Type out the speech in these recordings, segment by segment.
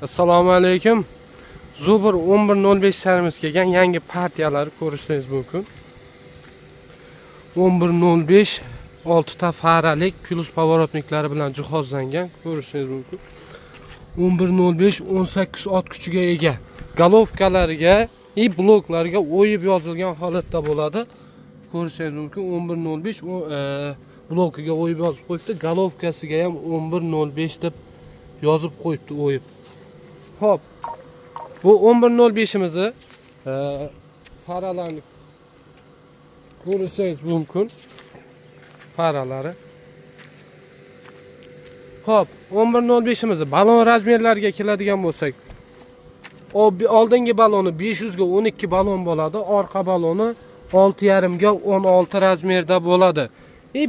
Assalomu alaykum. Zubr 11.05 servis kelgan yangi partiyalar ko'rishingiz mumkin. 11.05 6 ta faralik plus pavorotniklari bilan jihozlangan ko'rishingiz mumkin. 11.05 18 ot kuchiga ega. Golovkalariga va bloklarga o'yib yozilgan holatda bo'ladi. Ko'rishingiz mumkin 11.05 blokiga o'yib yozib qo'yibdi. Golovkasiga ham 11.05 deb yozib qo'yibdi o'yib. Hop. Bu 11.05imizni faralarni ko'rishingiz mumkin. Faralari. Hop, 11.05imizni balon razmerlariga keladigan bo'lsak, oldingi baloni 500 ga 12 balon bo'ladi, orqa baloni 6,5 ga 16 razmerda bo'ladi.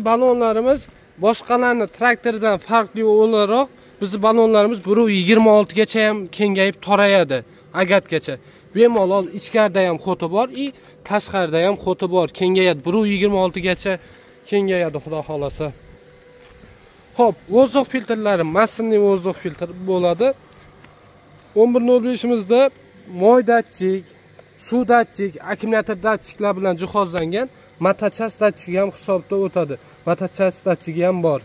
Balonlarimiz boshqalarning traktordan farqli o'laroq bizning balonlarimiz 1.26 gacha ham kengayib torayadi, agatgacha. Bemalol ichkarida ham xoti bor, tashqarida ham xoti bor, kengayadi. 1.26 gacha kengayadi, xudo xolasa. Hop, vozdux filtrlari massinli vozdux filtr bo'ladi. 11.05imizda moy datchik, suv datchik, akkumulyator datchiklar bilan jihozlangan. Matachas datchigi ham hisobda o'tadi. Matachas datchigi ham bor.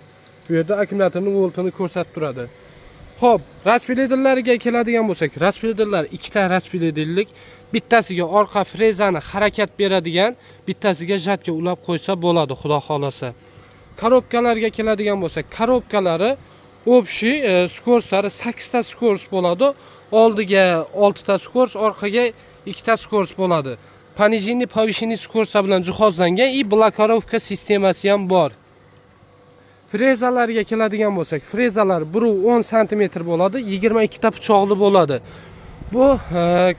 Bu yerda akkumulyatorning voltini ko'rsatib turadi. Hop, raspilederlarga keladigan bo'lsak, raspilederlar ikkita raspilederlik, bittasiga orqa frezani harakat beradigan, bittasiga jatga ulab qo'ysa bo'ladi, xudo xolasa. Korobkalarga keladigan bo'lsak, korobkalari общий skorslari 8 ta skors bo'ladi. Oldiga 6 ta skors, orqaga 2 ta skors bo'ladi. Понижение, повышение skorsa bilan jihozlangan, blokirovka sistemasi ham bor. Frezalarga keladigan bo'lsak, frezalar 1.10 cm bo'ladi, 22 ta pichoqli bo'ladi. Bu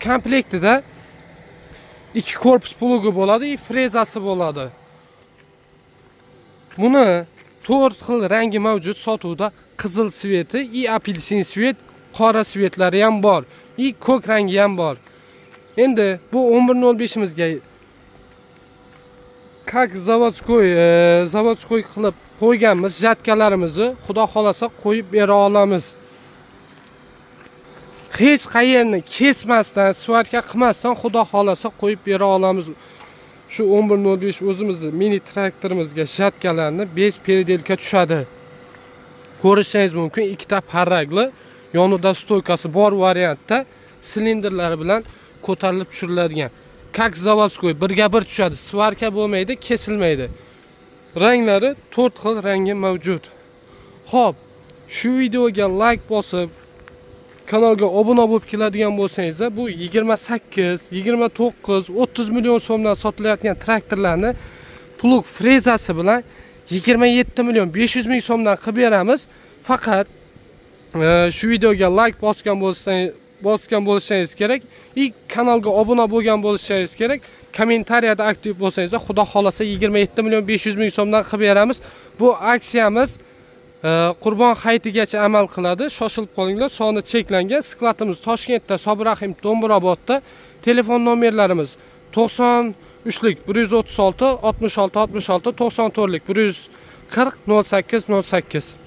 komplektida 2 korpus plugi bo'ladi, frezasi bo'ladi. Buni 4 xil rangi mavjud sotuvda. Qizil sveti, apelsin svet, qora svetlari ham bor, ko'k rangi ham bor. Endi bu 11.05imizga как zavodskoy qilib qo'yganmiz jatkalarimizni xudo xolasa qo'yib bera olamiz. Hech qayerni kesmasdan, svarka qilmasdan xudo xolasa qo'yib bera olamiz. Shu 11.05 o'zimizni mini traktorimizga jatkalarni 5 peredelka tushadi. Ko'rishingiz mumkin, ikkita parragli, yonida stoykasi bor variantda silindrlari bilan ko'tarilib tushiriladigan. Как zavodskoy birga bir tushadi, svarka bo'lmaydi, kesilmaydi. Ranglari 4 xil rangi mavjud. Xo'p, shu videoga like bosib, kanalga obuna bo'lib keladigan bo'lsangiz, bu 28, 29, 30 million so'mdan sotilayotgan traktorlarni plug frezasi bilan 27 million 500 ming so'mdan qilib beramiz. Faqat shu videoga like bosgan bo'lishingiz kerak, kanalga obuna bo'lgan bo'lishingiz kerak, kommentariyada aktiv bo'lsangiz, xudo xolasa 27 million 500 ming so'mdan qilib beramiz. Bu aksiyamiz Qurbon hayitigacha amal qiladi. Shoshilib qolinglar, soni cheklangan. Skladimiz Toshkentda, Sobirahim Do'mbrobodda. Telefon nomerlarimiz 93lik 136 66 66, 94lik 140 08 08.